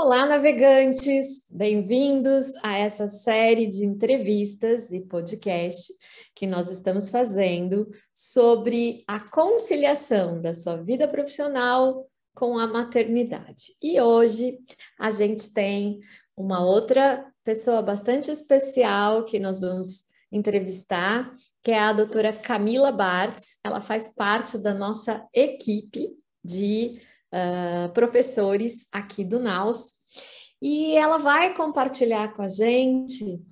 Olá, navegantes! Bem-vindos a essa série de entrevistas e podcast que nós estamos fazendo sobre a conciliação da sua vida profissional com a maternidade. E hoje a gente tem uma outra pessoa bastante especial que nós vamos entrevistar, que é a doutora Camila Bartz. Ela faz parte da nossa equipe de professores aqui do NAUS, e ela vai compartilhar com a gente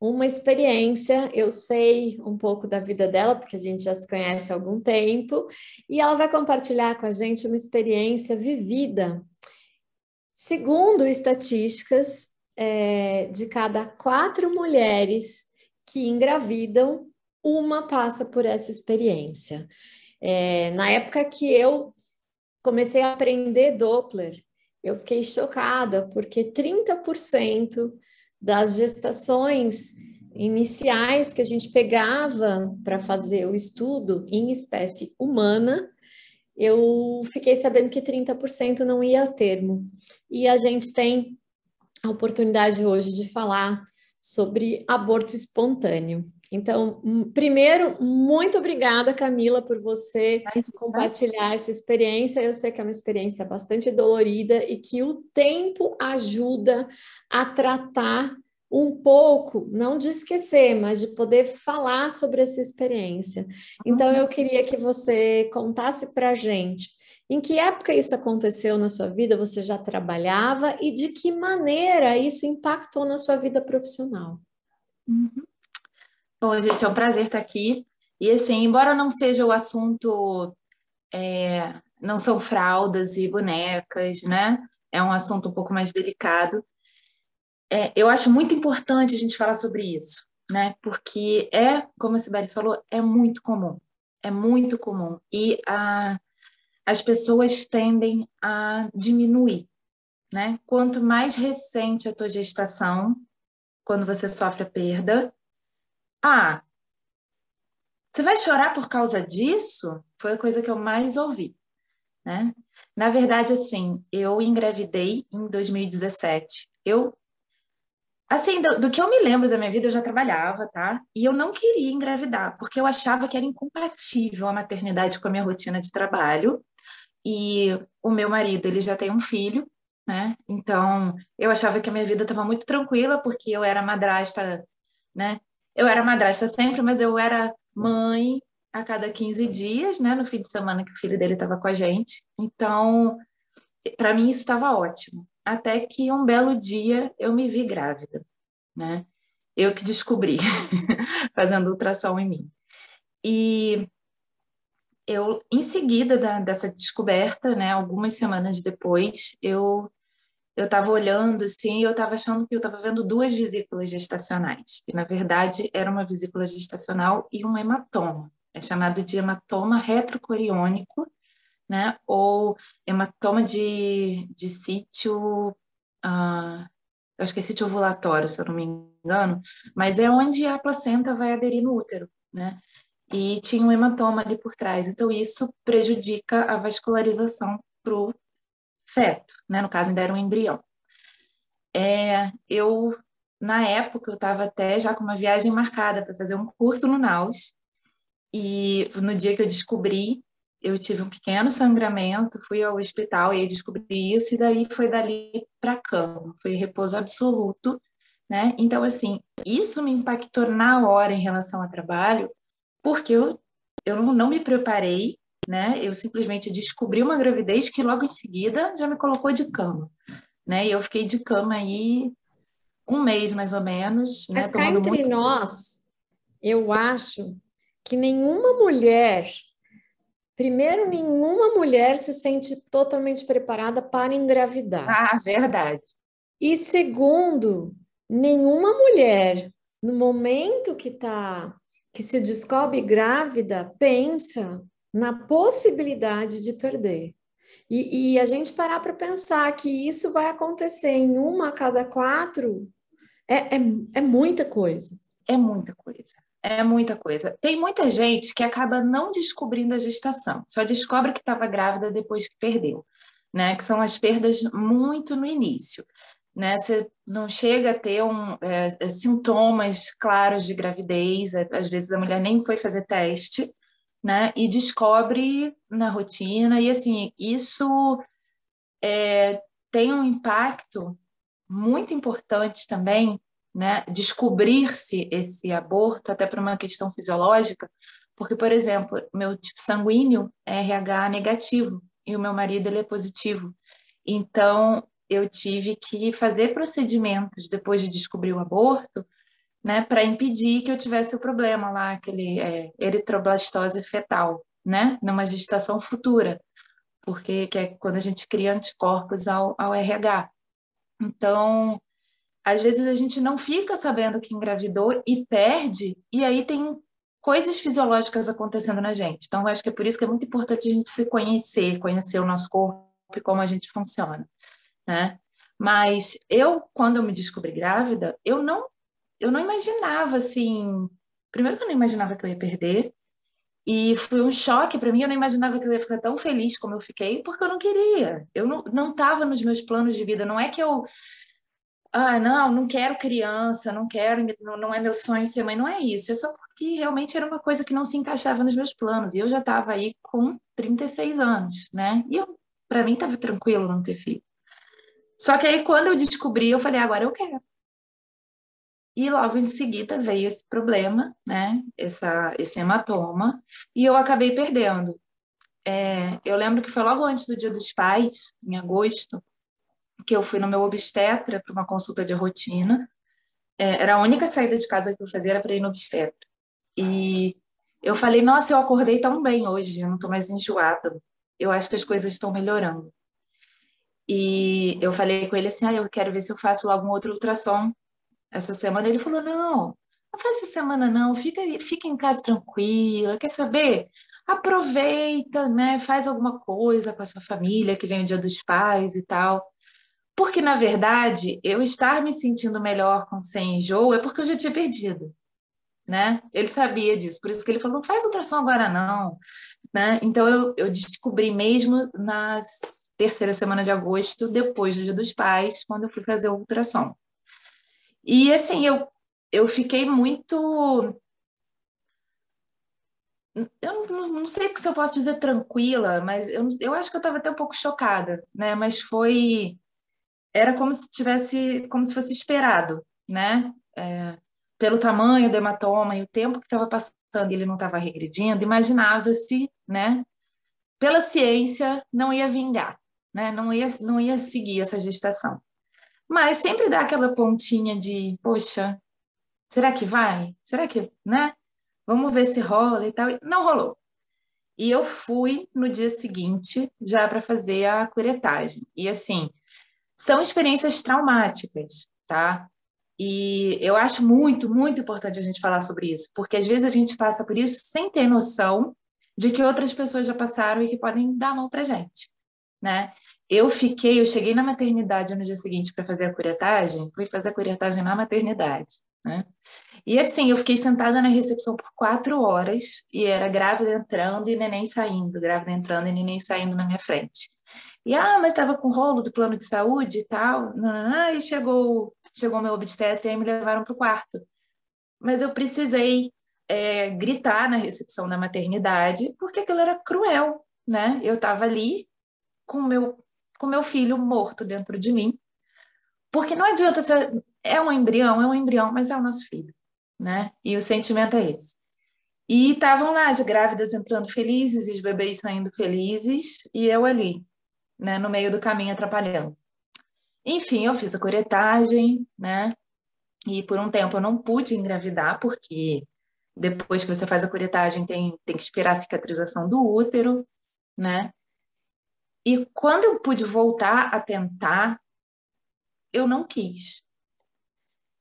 uma experiência. Eu sei um pouco da vida dela, porque a gente já se conhece há algum tempo, e ela vai compartilhar com a gente uma experiência vivida. Segundo estatísticas, de cada 4 mulheres que engravidam, uma passa por essa experiência. Na época que eu comecei a aprender Doppler, eu fiquei chocada, porque 30% das gestações iniciais que a gente pegava para fazer o estudo em espécie humana, eu fiquei sabendo que 30% não ia a termo. E a gente tem a oportunidade hoje de falar sobre aborto espontâneo. Então, primeiro, muito obrigada, Camila, por você compartilhar essa experiência. Eu sei que é uma experiência bastante dolorida e que o tempo ajuda a tratar um pouco, não de esquecer, mas de poder falar sobre essa experiência. Então, eu queria que você contasse para a gente em que época isso aconteceu na sua vida, você já trabalhava e de que maneira isso impactou na sua vida profissional. Bom, gente, é um prazer estar aqui. E assim, embora não seja o assunto, não são fraldas e bonecas, né? É um assunto um pouco mais delicado. Eu acho muito importante a gente falar sobre isso, né? Porque como a Sibeli falou, é muito comum. É muito comum. E as pessoas tendem a diminuir, né? Quanto mais recente a tua gestação, quando você sofre a perda, você vai chorar por causa disso? Foi a coisa que eu mais ouvi, né? Na verdade, assim, eu engravidei em 2017. Assim, do que eu me lembro da minha vida, eu já trabalhava, tá? E eu não queria engravidar, porque eu achava que era incompatível a maternidade com a minha rotina de trabalho. E o meu marido, ele já tem um filho, né? Então, eu achava que a minha vida estava muito tranquila, porque eu era madrasta, né? Eu era madrasta sempre, mas eu era mãe a cada 15 dias, né? No fim de semana que o filho dele estava com a gente. Então, para mim isso estava ótimo. Até que um belo dia eu me vi grávida, né? Eu que descobri, fazendo ultrassom em mim. E eu, em seguida dessa descoberta, né, algumas semanas depois, eu estava olhando assim, eu estava achando que eu estava vendo 2 vesículas gestacionais. E, na verdade, era uma vesícula gestacional e um hematoma. É chamado de hematoma retrocoriônico, né, ou hematoma de sítio, eu acho que é sítio ovulatório, se eu não me engano, mas é onde a placenta vai aderir no útero, né? E tinha um hematoma ali por trás. Então, isso prejudica a vascularização para o feto, né? No caso, ainda era um embrião. Na época, eu estava até já com uma viagem marcada para fazer um curso no NAUS. E no dia que eu descobri, eu tive um pequeno sangramento, fui ao hospital e aí descobri isso, e daí foi dali para a cama. Foi repouso absoluto, né? Então, assim, isso me impactou na hora em relação ao trabalho, porque eu não me preparei, né? Eu simplesmente descobri uma gravidez que logo em seguida já me colocou de cama, né? E eu fiquei de cama aí um mês mais ou menos, né? Mas cá Tomando entre muito. nós, eu acho que nenhuma mulher se sente totalmente preparada para engravidar. Ah, verdade. E segundo, nenhuma mulher, no momento que se descobre grávida, pensa na possibilidade de perder. E a gente parar para pensar que isso vai acontecer em uma a cada 4, é muita coisa. É muita coisa. É muita coisa. Tem muita gente que acaba não descobrindo a gestação, só descobre que estava grávida depois que perdeu, né? Que são as perdas muito no início. né? Você não chega a ter sintomas claros de gravidez, às vezes a mulher nem foi fazer teste, né? E descobre na rotina, e assim, isso tem um impacto muito importante também, né? Descobrir-se esse aborto, até por uma questão fisiológica, porque, por exemplo, meu tipo sanguíneo é RH negativo e o meu marido ele é positivo. Então, eu tive que fazer procedimentos depois de descobrir o aborto, né, para impedir que eu tivesse o problema lá, aquele eritroblastose fetal, né, numa gestação futura, porque que é quando a gente cria anticorpos ao RH. Então, às vezes a gente não fica sabendo que engravidou e perde, e aí tem coisas fisiológicas acontecendo na gente. Então, eu acho que é por isso que é muito importante a gente se conhecer, conhecer o nosso corpo e como a gente funciona, né? Mas quando eu me descobri grávida, eu não imaginava assim. Primeiro que eu não imaginava que eu ia perder, e foi um choque para mim. Eu não imaginava que eu ia ficar tão feliz como eu fiquei, porque eu não queria. Eu não estava nos meus planos de vida. Não é que eu não quero criança, não quero, não é meu sonho ser mãe, não é isso. É só porque realmente era uma coisa que não se encaixava nos meus planos. E eu já estava aí com 36 anos, né? E para mim estava tranquilo não ter filho. Só que aí quando eu descobri, eu falei, agora eu quero. E logo em seguida veio esse problema, né? Esse hematoma, e eu acabei perdendo. Eu lembro que foi logo antes do Dia dos Pais, em agosto, que eu fui no meu obstetra para uma consulta de rotina. Era a única saída de casa que eu fazia era para ir no obstetra. E eu falei, nossa, eu acordei tão bem hoje, eu não estou mais enjoada. Eu acho que as coisas estão melhorando. E eu falei com ele assim, eu quero ver se eu faço logo um outro ultrassom essa semana. Ele falou, não faz essa semana não, fica em casa tranquila, quer saber? Aproveita, né? Faz alguma coisa com a sua família, que vem o Dia dos Pais e tal. Porque, na verdade, eu estar me sentindo melhor sem enjoo é porque eu já tinha perdido, né? Ele sabia disso, por isso que ele falou, não faz ultrassom agora não, né? Então, eu descobri mesmo na terceira semana de agosto, depois do Dia dos Pais, quando eu fui fazer o ultrassom. E, assim, eu fiquei muito... Eu não sei se eu posso dizer tranquila, mas eu acho que eu estava até um pouco chocada, né? Mas era como se fosse esperado, né? Pelo tamanho do hematoma e o tempo que estava passando, ele não estava regredindo, imaginava-se, né? Pela ciência, não ia vingar, né? Não ia seguir essa gestação. Mas sempre dá aquela pontinha de, poxa, será que vai? Será que, né? Vamos ver se rola e tal. E não rolou. E eu fui no dia seguinte já para fazer a curetagem. E assim, são experiências traumáticas, tá? E eu acho muito, muito importante a gente falar sobre isso, porque às vezes a gente passa por isso sem ter noção de que outras pessoas já passaram e que podem dar a mão pra gente, né? Eu cheguei na maternidade no dia seguinte para fazer a curetagem, fui fazer a curetagem na maternidade, né? E assim, eu fiquei sentada na recepção por 4 horas e era grávida entrando e neném saindo, grávida entrando e neném saindo na minha frente. E, mas estava com rolo do plano de saúde e tal, e chegou meu obstetra e aí me levaram para o quarto. Mas eu precisei gritar na recepção da maternidade porque aquilo era cruel, né? Eu estava ali com meu filho morto dentro de mim, porque não adianta ser, é um embrião, mas é o nosso filho, né? E o sentimento é esse. E estavam lá as grávidas entrando felizes, e os bebês saindo felizes, e eu ali, né, no meio do caminho atrapalhando. Enfim, eu fiz a curetagem, né? E por um tempo eu não pude engravidar, porque depois que você faz a curetagem tem que esperar a cicatrização do útero, né? E quando eu pude voltar a tentar, eu não quis.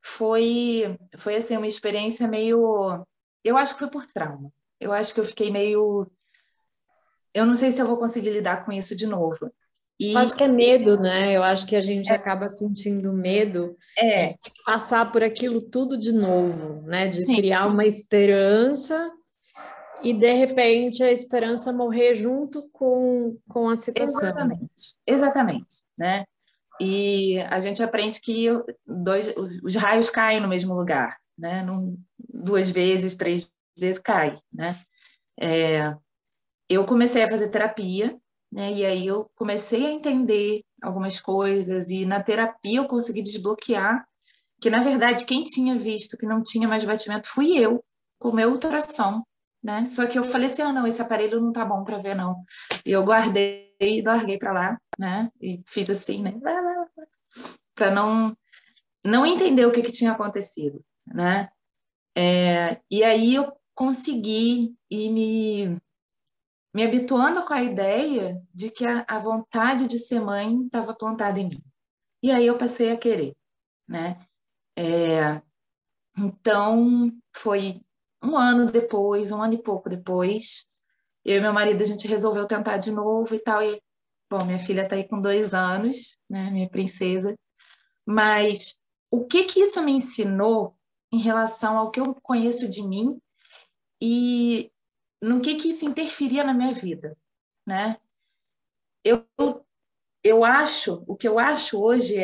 Foi assim, uma experiência meio. Eu acho que foi por trauma. Eu acho que eu fiquei meio. Eu não sei se eu vou conseguir lidar com isso de novo. Eu E acho que é medo, né? Eu acho que a gente acaba sentindo medo de é, ter que passar por aquilo tudo de novo, né? De sim, criar uma esperança e de repente a esperança morrer junto com a situação. exatamente, exatamente, né? E a gente aprende que os raios caem no mesmo lugar, né? Duas vezes, três vezes cai, né? Eu comecei a fazer terapia, né? E aí eu comecei a entender algumas coisas e na terapia eu consegui desbloquear que, na verdade, quem tinha visto que não tinha mais batimento fui eu, com o meu ultrassom, né? Só que eu falei assim, não, esse aparelho não tá bom para ver, não. E eu guardei e larguei para lá, né? E fiz assim, né? Para não entender o que tinha acontecido, né? E aí eu consegui ir me habituando com a ideia de que a vontade de ser mãe estava plantada em mim. E aí eu passei a querer, né? Então, foi um ano depois, um ano e pouco depois, eu e meu marido, a gente resolveu tentar de novo e tal. E, bom, minha filha está aí com 2 anos, né? Minha princesa. Mas o que que isso me ensinou em relação ao que eu conheço de mim e no que isso interferia na minha vida, né? Eu, o que eu acho hoje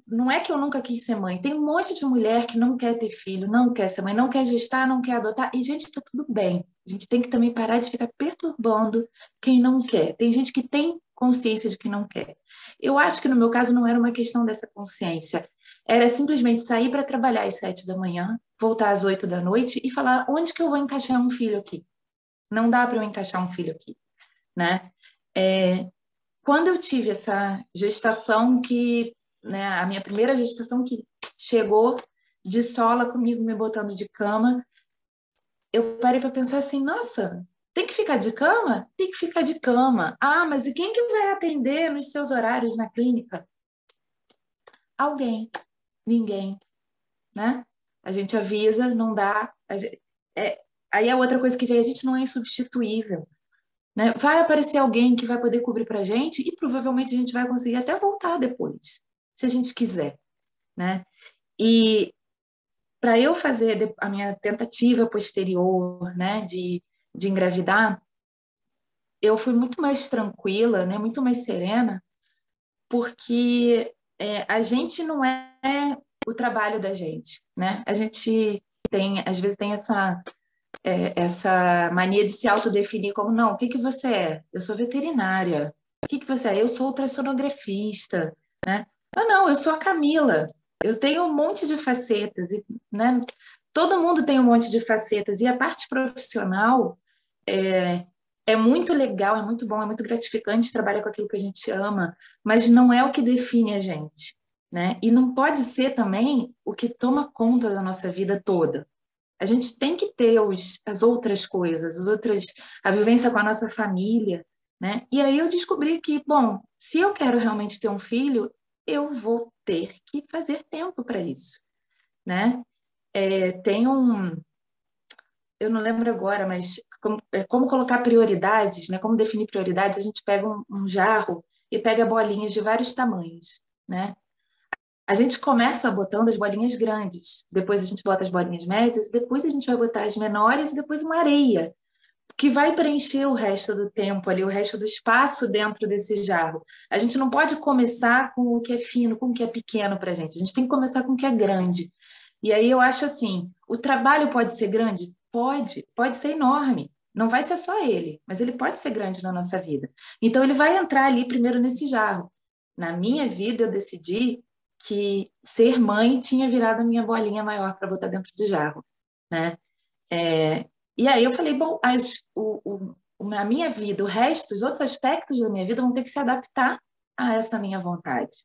não é que eu nunca quis ser mãe. Tem um monte de mulher que não quer ter filho, não quer ser mãe, não quer gestar, não quer adotar. E, gente, está tudo bem. A gente tem que também parar de ficar perturbando quem não quer. Tem gente que tem consciência de que não quer. Eu acho que no meu caso não era uma questão dessa consciência. Era simplesmente sair para trabalhar às 7 da manhã, voltar às 8 da noite e falar onde que eu vou encaixar um filho aqui. Não dá para eu encaixar um filho aqui, né? Quando eu tive essa gestação né, a minha primeira gestação que chegou de sola comigo me botando de cama, eu parei para pensar assim, nossa, tem que ficar de cama? Tem que ficar de cama. Ah, mas e quem que vai atender nos seus horários na clínica? Alguém, ninguém, né? A gente avisa, não dá. Aí a outra coisa que veio, a gente não é insubstituível. Né? Vai aparecer alguém que vai poder cobrir para a gente e provavelmente a gente vai conseguir até voltar depois, se a gente quiser, né? E para eu fazer a minha tentativa posterior, né, de engravidar, eu fui muito mais tranquila, né, muito mais serena, porque a gente não é o trabalho da gente, né? A gente às vezes tem essa mania de se autodefinir como, não, o que que você é? Eu sou veterinária. O que que você é? Eu sou ultrassonografista, né? Ah, não, eu sou a Camila. Eu tenho um monte de facetas, né? Todo mundo tem um monte de facetas. E a parte profissional é muito legal, é muito bom, é muito gratificante trabalhar com aquilo que a gente ama, mas não é o que define a gente, né? E não pode ser também o que toma conta da nossa vida toda. A gente tem que ter as outras coisas, a vivência com a nossa família, né? E aí eu descobri que, bom, se eu quero realmente ter um filho, eu vou ter que fazer tempo para isso, né? Tem eu não lembro agora, mas como colocar prioridades, né? Como definir prioridades, a gente pega um jarro e pega bolinhas de vários tamanhos, né? A gente começa botando as bolinhas grandes, depois a gente bota as bolinhas médias, depois a gente vai botar as menores e depois uma areia, que vai preencher o resto do tempo ali, o resto do espaço dentro desse jarro. A gente não pode começar com o que é fino, com o que é pequeno para a gente tem que começar com o que é grande. E aí eu acho assim, o trabalho pode ser grande? Pode ser enorme. Não vai ser só ele, mas ele pode ser grande na nossa vida. Então ele vai entrar ali primeiro nesse jarro. Na minha vida eu decidi que ser mãe tinha virado a minha bolinha maior para botar dentro do jarro, né? E aí eu falei, bom, a minha vida, o resto, os outros aspectos da minha vida vão ter que se adaptar a essa minha vontade,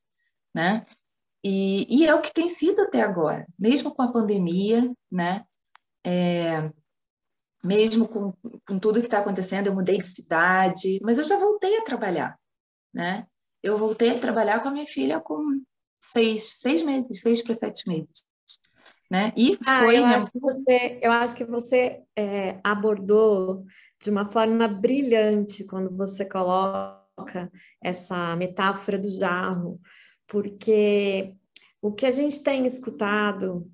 né? E é o que tem sido até agora, mesmo com a pandemia, né? Mesmo com tudo que está acontecendo, eu mudei de cidade, mas eu já voltei a trabalhar, né? Eu voltei a trabalhar com a minha filha com 6 meses, 6 para 7 meses, né? E foi minha... Eu acho que você abordou de uma forma brilhante quando você coloca essa metáfora do jarro, porque o que a gente tem escutado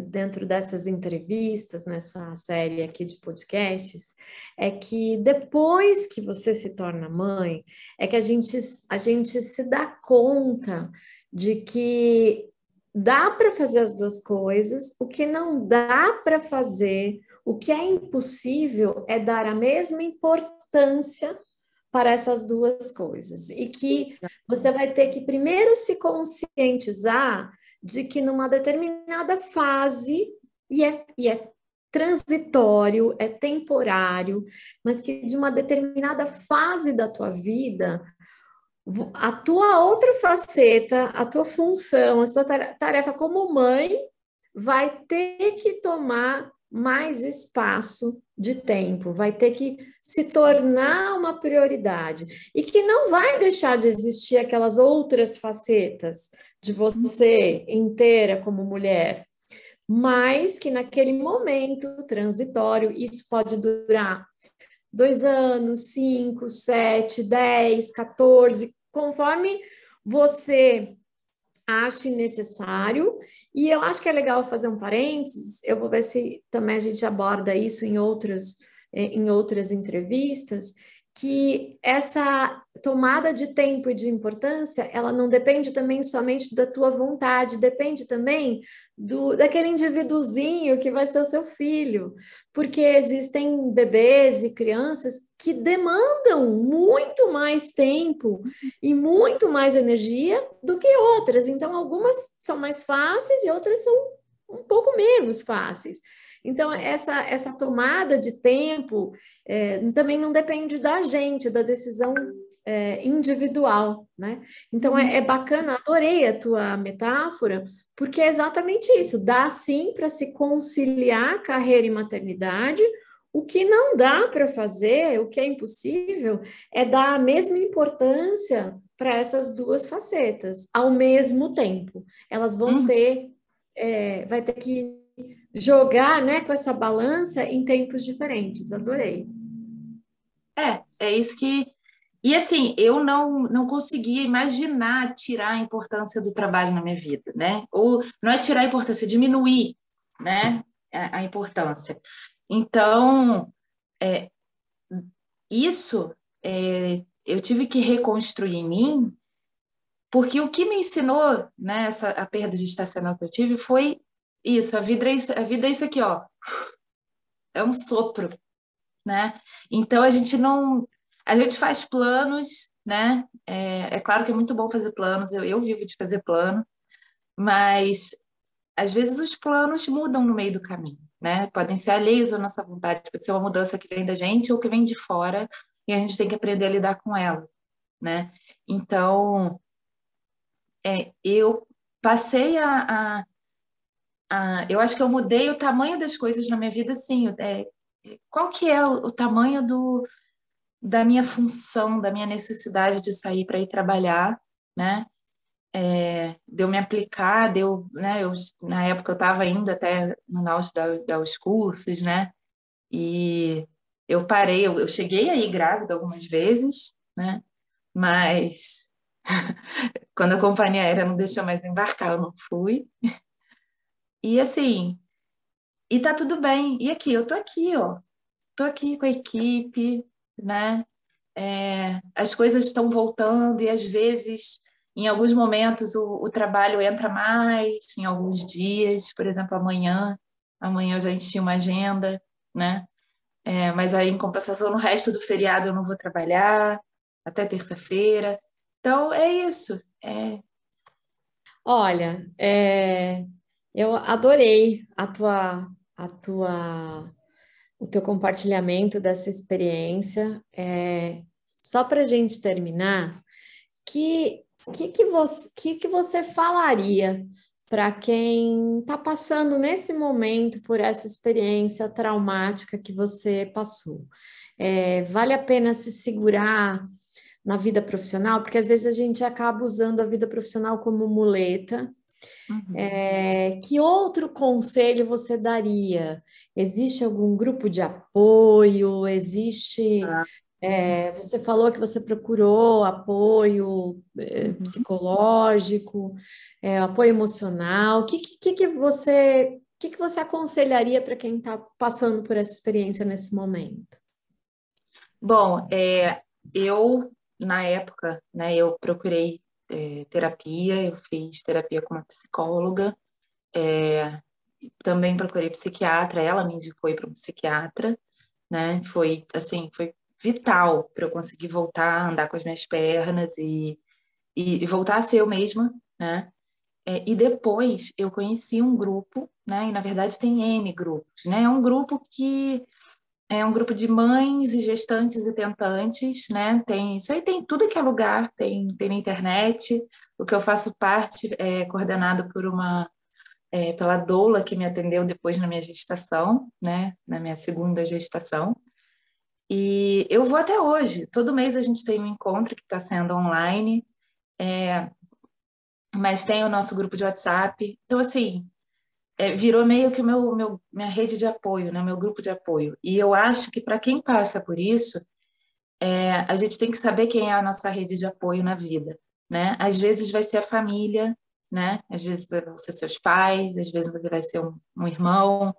dentro dessas entrevistas, nessa série aqui de podcasts, é que depois que você se torna mãe, é que a gente se dá conta de que dá para fazer as duas coisas, o que não dá para fazer, o que é impossível é dar a mesma importância para essas duas coisas. E que você vai ter que primeiro se conscientizar de que numa determinada fase, e é transitório, é temporário, mas que de uma determinada fase da tua vida, a tua outra faceta, a tua função, a tua tarefa como mãe vai ter que tomar mais espaço de tempo, vai ter que se tornar uma prioridade e que não vai deixar de existir aquelas outras facetas de você inteira como mulher, mas que naquele momento transitório, isso pode durar 2 anos, 5, 7, 10, 14, conforme você ache necessário. E eu acho que é legal fazer um parênteses, eu vou ver se também a gente aborda isso em outras entrevistas, que essa tomada de tempo e de importância, ela não depende também somente da tua vontade, depende também daquele indivíduozinho que vai ser o seu filho, porque existem bebês e crianças que demandam muito mais tempo e muito mais energia do que outras. Então, algumas são mais fáceis e outras são um pouco menos fáceis. Então, essa tomada de tempo também não depende da gente, da decisão individual, né? Então, é bacana, adorei a tua metáfora, porque é exatamente isso, dá sim para se conciliar carreira e maternidade. O que não dá para fazer, o que é impossível, é dar a mesma importância para essas duas facetas ao mesmo tempo. Elas vão vai ter que jogar, né, com essa balança em tempos diferentes. Adorei. É isso que. E assim, eu não conseguia imaginar tirar a importância do trabalho na minha vida, né? Ou não é tirar a importância, é diminuir, né, a importância. Então, isso eu tive que reconstruir em mim, porque o que me ensinou, né, a perda gestacional que eu tive foi isso, a vida é isso aqui, ó, é um sopro, né? Então a gente faz planos, né? É claro que é muito bom fazer planos, eu vivo de fazer plano, mas às vezes os planos mudam no meio do caminho, né? Podem ser alheios à nossa vontade, pode ser uma mudança que vem da gente ou que vem de fora e a gente tem que aprender a lidar com ela, né? Então, eu passei eu acho que eu mudei o tamanho das coisas na minha vida, sim. Qual que é o tamanho da minha função, da minha necessidade de sair para ir trabalhar, né? De eu me aplicar, né? Na época eu estava ainda até no auge dos cursos, né? E eu parei, eu cheguei aí grávida algumas vezes, né? Mas quando a companhia aérea não deixou mais embarcar, eu não fui. E assim, e tá tudo bem. E aqui, eu tô aqui, ó. Tô aqui com a equipe, né? As coisas estão voltando e às vezes, em alguns momentos, o trabalho entra mais, em alguns dias, por exemplo, amanhã eu já enchi uma agenda, né? Mas aí, em compensação, no resto do feriado eu não vou trabalhar, até terça-feira. Então, é isso. Olha, eu adorei o teu compartilhamento dessa experiência. Só para a gente terminar, que você falaria para quem está passando nesse momento por essa experiência traumática que você passou? Vale a pena se segurar na vida profissional? Porque às vezes a gente acaba usando a vida profissional como muleta. Que outro conselho você daria? Existe algum grupo de apoio? Existe Você falou que você procurou apoio Uhum. psicológico, apoio emocional. O que que você aconselharia para quem está passando por essa experiência nesse momento? Bom, eu, na época, né, eu procurei terapia, eu fiz terapia com uma psicóloga, também procurei psiquiatra, ela me indicou para um psiquiatra, né, foi, assim, foi vital para eu conseguir voltar a andar com as minhas pernas e voltar a ser eu mesma, né, e depois eu conheci um grupo, né, e na verdade tem N grupos, né, é um grupo que é um grupo de mães e gestantes e tentantes, né? Tem isso aí, tem tudo que é lugar, tem na internet. O que eu faço parte é coordenado por pela doula que me atendeu depois na minha gestação, né? Na minha segunda gestação. E eu vou até hoje. Todo mês a gente tem um encontro que está sendo online, mas tem o nosso grupo de WhatsApp. Então, assim, virou meio que minha rede de apoio, né? Meu grupo de apoio. E eu acho que para quem passa por isso, a gente tem que saber quem é a nossa rede de apoio na vida, né? Às vezes vai ser a família, né? Às vezes vão ser seus pais, às vezes você vai ser um irmão,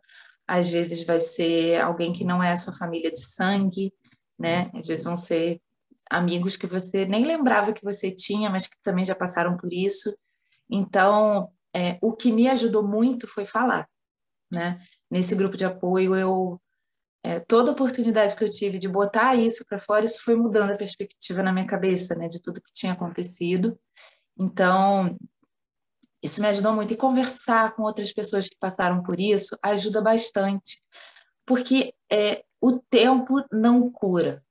às vezes vai ser alguém que não é a sua família de sangue, né? Às vezes vão ser amigos que você nem lembrava que você tinha, mas que também já passaram por isso. Então, o que me ajudou muito foi falar, né? Nesse grupo de apoio, toda oportunidade que eu tive de botar isso para fora, isso foi mudando a perspectiva na minha cabeça, né, de tudo que tinha acontecido. Então, isso me ajudou muito. E conversar com outras pessoas que passaram por isso ajuda bastante, porque o tempo não cura,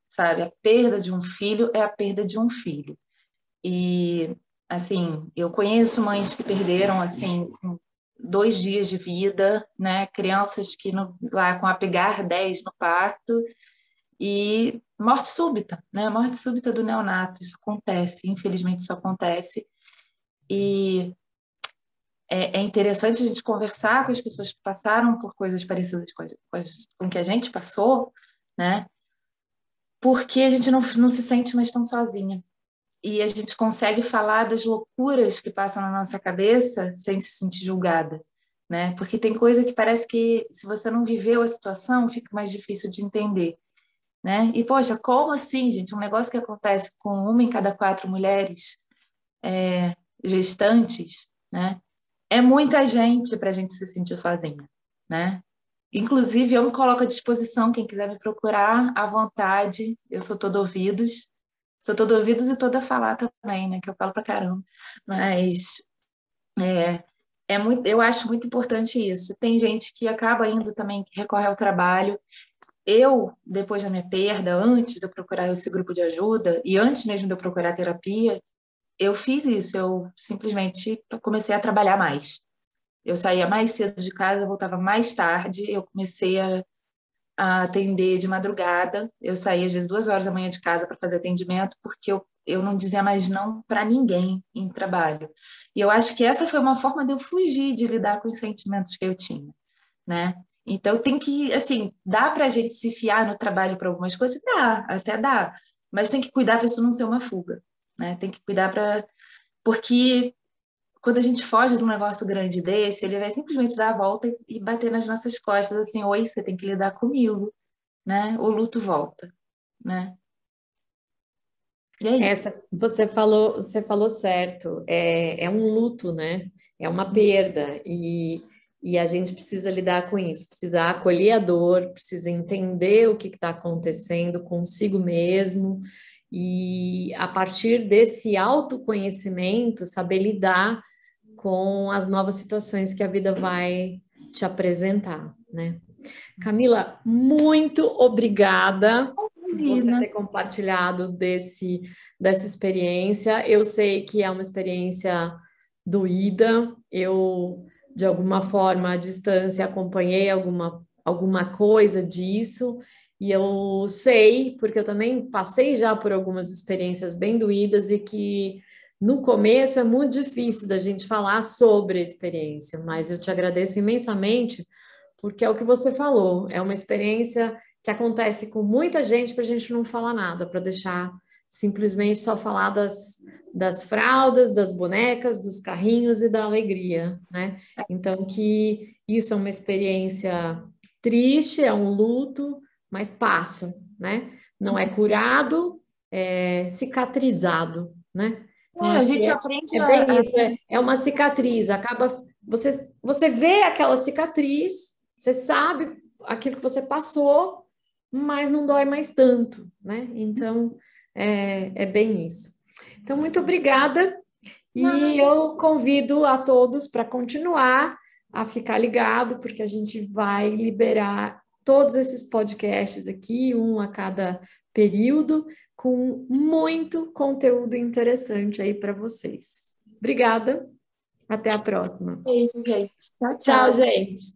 sabe? A perda de um filho é a perda de um filho. E, assim, eu conheço mães que perderam, assim, com 2 dias de vida, né? Crianças que lá com a pegar 10 no parto, e morte súbita, né? Morte súbita do neonato, isso acontece, infelizmente isso acontece. E é interessante a gente conversar com as pessoas que passaram por coisas parecidas com que a gente passou, né? Porque a gente não se sente mais tão sozinha. E a gente consegue falar das loucuras que passam na nossa cabeça sem se sentir julgada, né? Porque tem coisa que parece que, se você não viveu a situação, fica mais difícil de entender, né? E, poxa, como assim, gente? Um negócio que acontece com uma em cada 4 mulheres gestantes, né? É muita gente para a gente se sentir sozinha, né? Inclusive, eu me coloco à disposição, quem quiser me procurar, à vontade, eu sou todo ouvidos. Sou todo ouvidos e toda falar também, né? Que eu falo pra caramba. Mas é, eu acho muito importante isso. Tem gente que acaba indo também, que recorre ao trabalho. Eu, depois da minha perda, antes de eu procurar esse grupo de ajuda e antes mesmo de eu procurar terapia, eu fiz isso. Eu simplesmente comecei a trabalhar mais. Eu saía mais cedo de casa, voltava mais tarde. Eu comecei a atender de madrugada. Eu saía às vezes 2 horas da manhã de casa para fazer atendimento, porque eu não dizia mais não para ninguém em trabalho. E eu acho que essa foi uma forma de eu fugir de lidar com os sentimentos que eu tinha, né? Então tem que, assim, dá para a gente se fiar no trabalho para algumas coisas? Dá, até dá, mas tem que cuidar para isso não ser uma fuga, né? Tem que cuidar para. Porque quando a gente foge de um negócio grande desse, ele vai simplesmente dar a volta e bater nas nossas costas, assim, oi, você tem que lidar comigo, né? O luto volta, né? E é isso. Você falou certo, é um luto, né? É uma perda, e a gente precisa lidar com isso, precisa acolher a dor, precisa entender o que está acontecendo consigo mesmo, e a partir desse autoconhecimento, saber lidar com as novas situações que a vida vai te apresentar, né? Camila, muito obrigada por você Imagina. ter compartilhado dessa experiência. Eu sei que é uma experiência doída. Eu, de alguma forma, à distância, acompanhei alguma coisa disso. E eu sei, porque eu também passei já por algumas experiências bem doídas e que no começo é muito difícil da gente falar sobre a experiência, mas eu te agradeço imensamente porque é o que você falou, é uma experiência que acontece com muita gente para a gente não falar nada, para deixar simplesmente só falar das fraldas, das bonecas, dos carrinhos e da alegria, né? Então, que isso é uma experiência triste, é um luto, mas passa, né? Não é curado, é cicatrizado, né? Então, A acho que gente aprende é bem isso, é uma cicatriz, acaba, você vê aquela cicatriz, você sabe aquilo que você passou, mas não dói mais tanto, né? Então, é bem isso. Então, muito obrigada, e eu convido a todos para continuar a ficar ligado, porque a gente vai liberar todos esses podcasts aqui, um a cada período, com muito conteúdo interessante aí para vocês. Obrigada, até a próxima. Beijo, gente. Tchau, Tchau, tchau. gente.